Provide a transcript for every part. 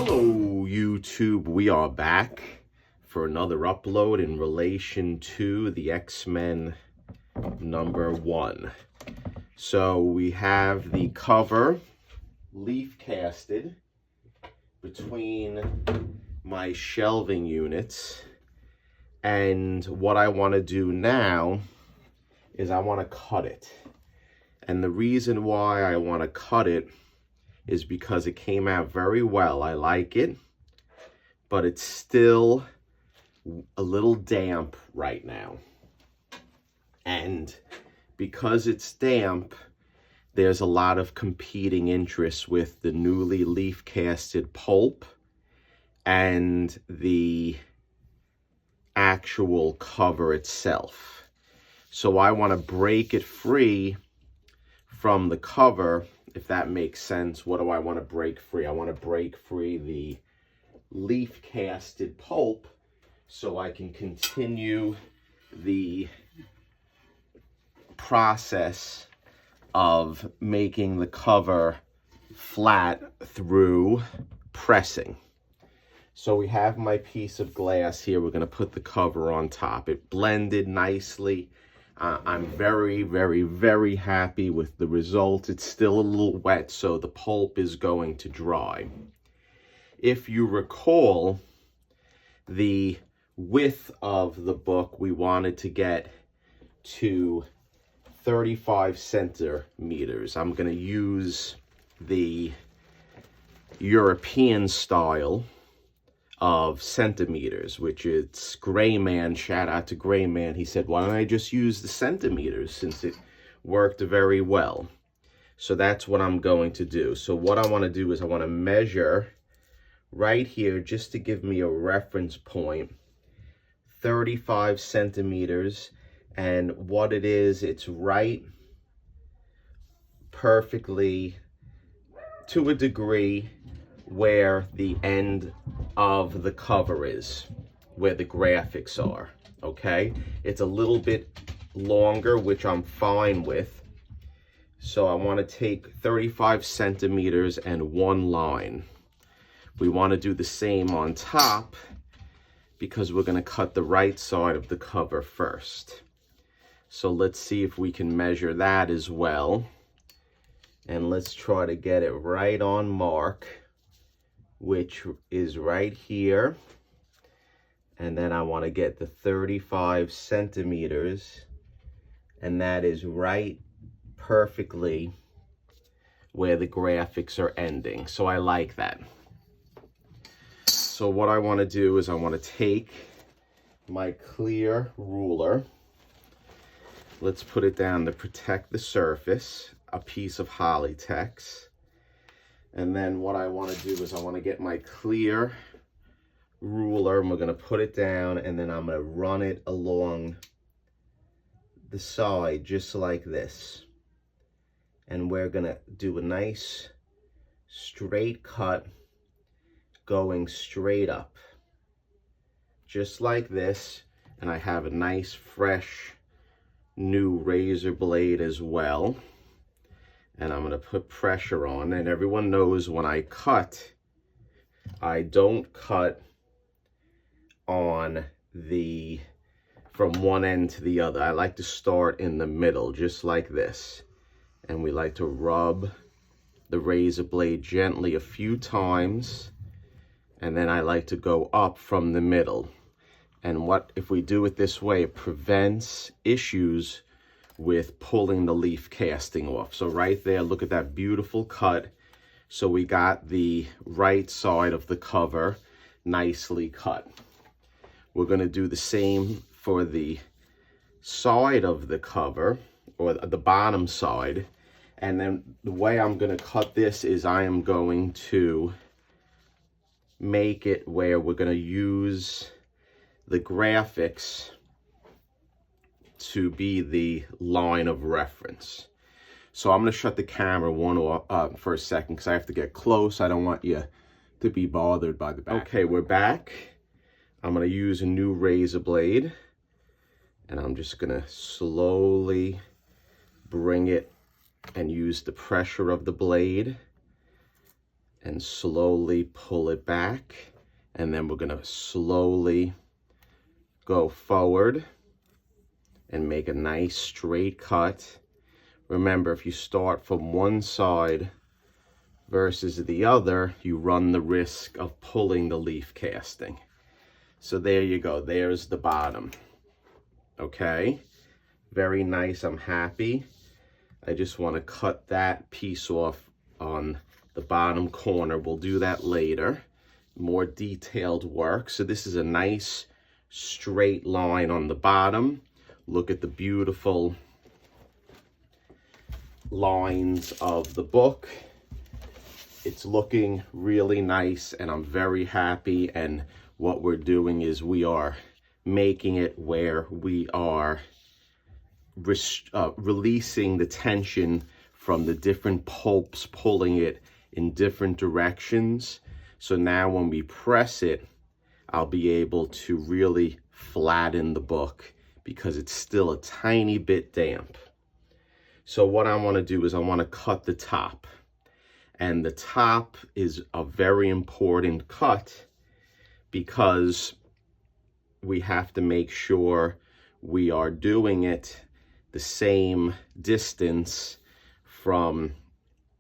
Hello YouTube, we are back for another upload in relation to the X-Men #1. So we have the cover leaf casted between my shelving units, and what I want to do now is I want to cut it. And the reason why I want to cut it is because it came out very well. I like it, but it's still a little damp right now. And because it's damp, there's a lot of competing interests with the newly leaf casted pulp and the actual cover itself. So I want to break it free from the cover, if that makes sense. What do I want to break free? I want to break free the leaf casted pulp so I can continue the process of making the cover flat through pressing. So we have my piece of glass here. We're going to put the cover on top. It blended nicely. I'm very, very, very happy with the result. It's still a little wet, so the pulp is going to dry. If you recall, the width of the book, we wanted to get to 35 centimeters. I'm going to use the European style of centimeters, which is Gray Man. Shout out to Gray Man. He said, why don't I just use the centimeters, since it worked very well. So that's what I'm going to do. So what I want to do is I want to measure right here, just to give me a reference point, 35 centimeters. And what it is, it's right perfectly to a degree where the end of the cover is, where the graphics are. Okay, it's a little bit longer, which I'm fine with. So I want to take 35 centimeters and one line. We want to do the same on top because we're going to cut the right side of the cover first. So let's see if we can measure that as well. And let's try to get it right on mark, which is right here. And then I want to get the 35 centimeters, and that is right perfectly where the graphics are ending. So I like that. So what I want to do is I want to take my clear ruler. Let's put it down to protect the surface, a piece of Hollytex. And then what I want to do is I want to get my clear ruler, and we're going to put it down, and then I'm going to run it along the side just like this. And we're going to do a nice straight cut going straight up, just like this. And I have a nice fresh new razor blade as well. And I'm going to put pressure on. And everyone knows when I cut, I don't cut on the from one end to the other. I like to start in the middle, just like this. And we like to rub the razor blade gently a few times. And then I like to go up from the middle. And if we do it this way, it prevents issues with pulling the leaf casting off. So right there, look at that beautiful cut. So we got the right side of the cover nicely cut. We're going to do the same for the side of the cover, or the bottom side. And then the way I'm going to cut this is I am going to make it where we're going to use the graphics to be the line of reference. So I'm going to shut the camera for a second because I have to get close. I don't want you to be bothered by the back. Okay, we're back. I'm going to use a new razor blade, and I'm just going to slowly bring it and use the pressure of the blade and slowly pull it back. And then we're going to slowly go forward and make a nice straight cut. Remember, if you start from one side versus the other, you run the risk of pulling the leaf casting. So there you go. There's the bottom. Okay, very nice. I'm happy. I just want to cut that piece off on the bottom corner. We'll do that later. More detailed work. So this is a nice straight line on the bottom. Look at the beautiful lines of the book. It's looking really nice, and I'm very happy. And what we're doing is we are making it where we are releasing the tension from the different pulps, pulling it in different directions. So now when we press it, I'll be able to really flatten the book because it's still a tiny bit damp. So what I want to do is I want to cut the top. And the top is a very important cut because we have to make sure we are doing it the same distance from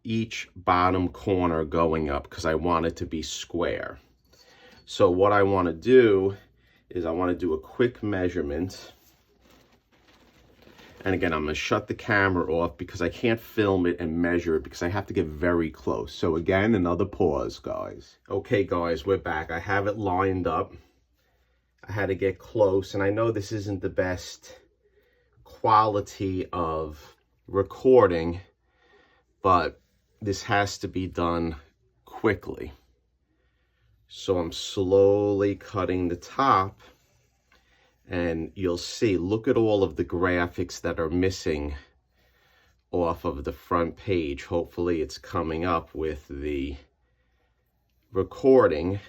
each bottom corner going up, because I want it to be square. So what I want to do is I want to do a quick measurement. And again, I'm going to shut the camera off because I can't film it and measure it because I have to get very close. So again, another pause, guys. Okay, guys, we're back. I have it lined up. I had to get close, and I know this isn't the best quality of recording, but this has to be done quickly. So I'm slowly cutting the top, and you'll see, look at all of the graphics that are missing off of the front page. Hopefully it's coming up with the recording,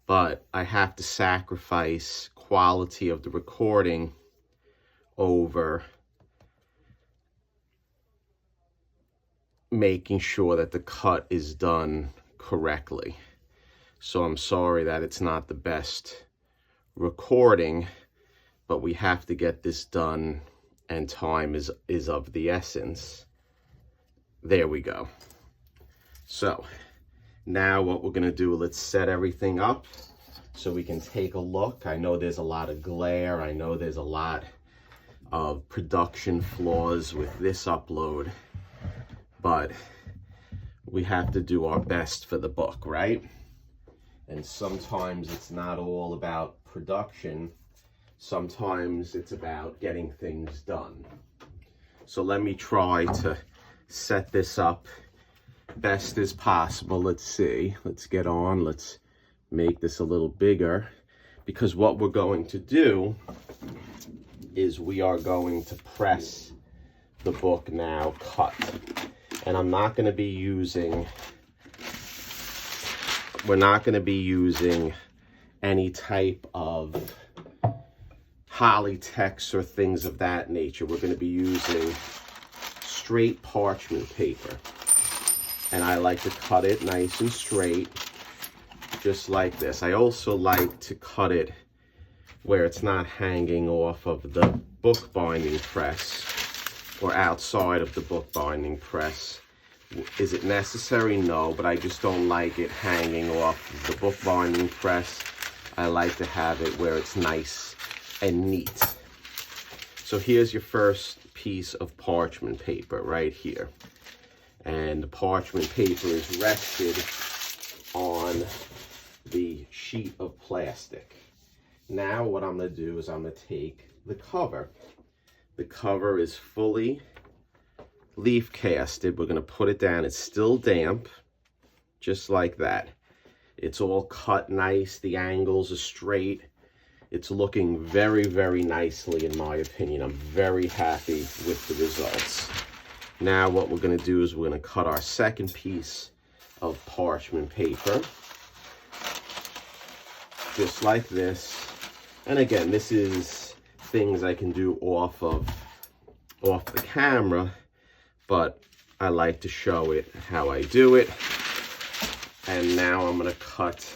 but I have to sacrifice quality of the recording over making sure that the cut is done correctly. So I'm sorry that it's not the best recording, but we have to get this done, and time is of the essence. There we go. So now what we're going to do, let's set everything up so we can take a look. I know there's a lot of glare. I know there's a lot of production flaws with this upload, but we have to do our best for the book, right? And sometimes it's not all about production. Sometimes it's about getting things done. So let me try to set this up best as possible. Let's see. Let's get on. Let's make this a little bigger, because what we're going to do is we are going to press the book now cut. And I'm not going to be using, we're not going to be using any type of Polytex or things of that nature. We're going to be using straight parchment paper. And I like to cut it nice and straight, just like this. I also like to cut it where it's not hanging off of the bookbinding press or outside of the bookbinding press. Is it necessary? No, but I just don't like it hanging off the bookbinding press. I like to have it where it's nice and neat. So here's your first piece of parchment paper right here. And the parchment paper is rested on the sheet of plastic. Now what I'm going to do is I'm going to take the cover. The cover is fully leaf casted. We're going to put it down. It's still damp, just like that. It's all cut nice. The angles are straight. It's looking very, very nicely, in my opinion. I'm very happy with the results. Now what we're going to do is we're going to cut our second piece of parchment paper, just like this. And again, this is things I can do off the camera, but I like to show it how I do it. And now I'm going to cut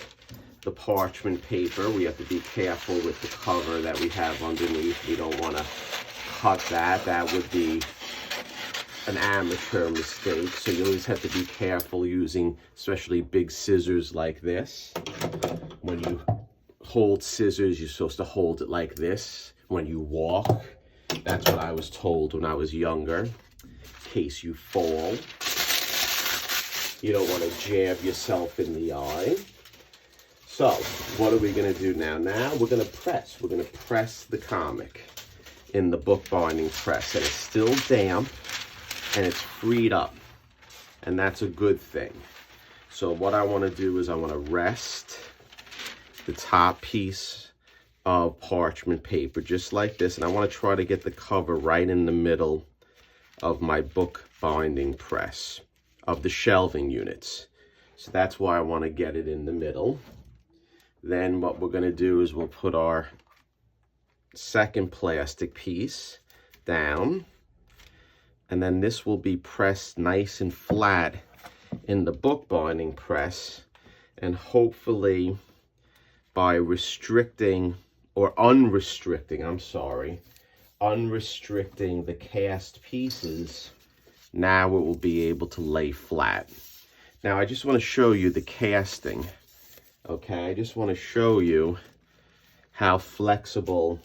the parchment paper. We have to be careful with the cover that we have underneath. We don't want to cut that. That would be an amateur mistake. So you always have to be careful using especially big scissors like this. When you hold scissors, you're supposed to hold it like this when you walk. That's what I was told when I was younger, in case you fall. You don't want to jab yourself in the eye. So what are we going to do now? Now we're going to press. We're going to press the comic in the bookbinding press. And it's still damp and it's freed up. And that's a good thing. So what I want to do is I want to rest the top piece of parchment paper just like this. And I want to try to get the cover right in the middle of my bookbinding press of the shelving units. So that's why I want to get it in the middle. Then what we're going to do is we'll put our second plastic piece down, and then this will be pressed nice and flat in the bookbinding press, and hopefully by restricting or unrestricting the cast pieces, now it will be able to lay flat. Now I just want to show you the casting. Okay, I just want to show you how flexible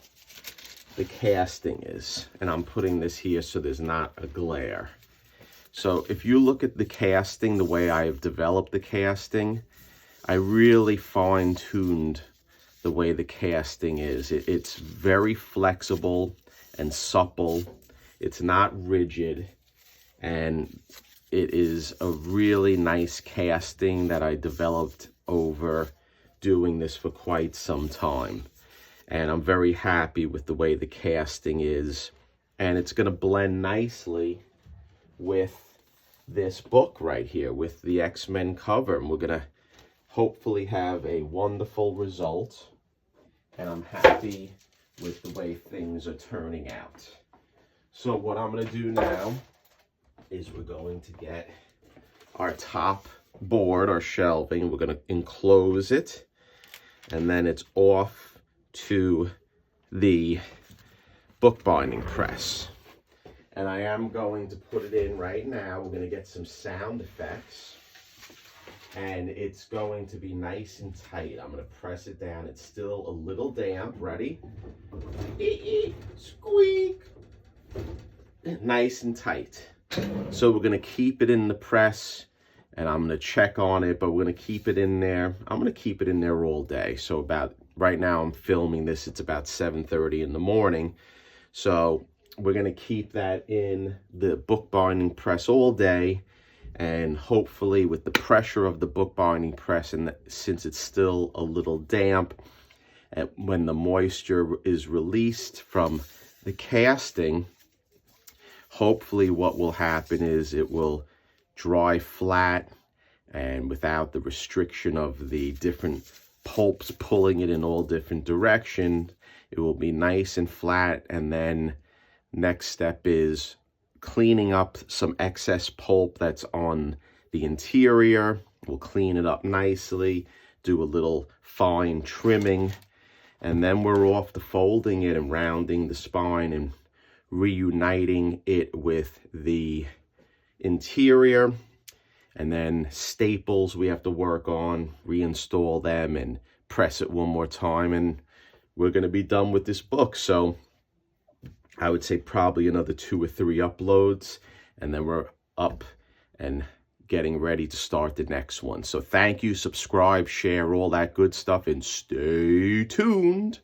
the casting is. And I'm putting this here so there's not a glare. So if you look at the casting, the way I have developed the casting, I really fine-tuned the way the casting is. It's very flexible and supple. It's not rigid. And it is a really nice casting that I developed over doing this for quite some time. And I'm very happy with the way the casting is. And it's going to blend nicely with this book right here, with the X-Men cover. And we're going to hopefully have a wonderful result. And I'm happy with the way things are turning out. So what I'm going to do now is we're going to get our top board, our shelving. We're going to enclose it, and then it's off to the bookbinding press. And I am going to put it in right now. We're going to get some sound effects, and it's going to be nice and tight. I'm going to press it down. It's still a little damp. Ready? Squeak. Nice and tight. So we're going to keep it in the press, and I'm going to check on it, but we're going to keep it in there. I'm going to keep it in there all day. So about, right now I'm filming this, it's about 7:30 in the morning. So we're going to keep that in the bookbinding press all day, and hopefully with the pressure of the bookbinding press, and since it's still a little damp, when the moisture is released from the casting, hopefully what will happen is it will dry flat, and without the restriction of the different pulps pulling it in all different directions, it will be nice and flat. And then next step is cleaning up some excess pulp that's on the interior. We'll clean it up nicely, do a little fine trimming, and then we're off to folding it and rounding the spine and reuniting it with the interior. And then staples we have to work on, reinstall them and press it one more time, and we're going to be done with this book. So I would say probably another 2 or 3 uploads, and then we're up and getting ready to start the next one. So thank you, subscribe, share, all that good stuff, and stay tuned.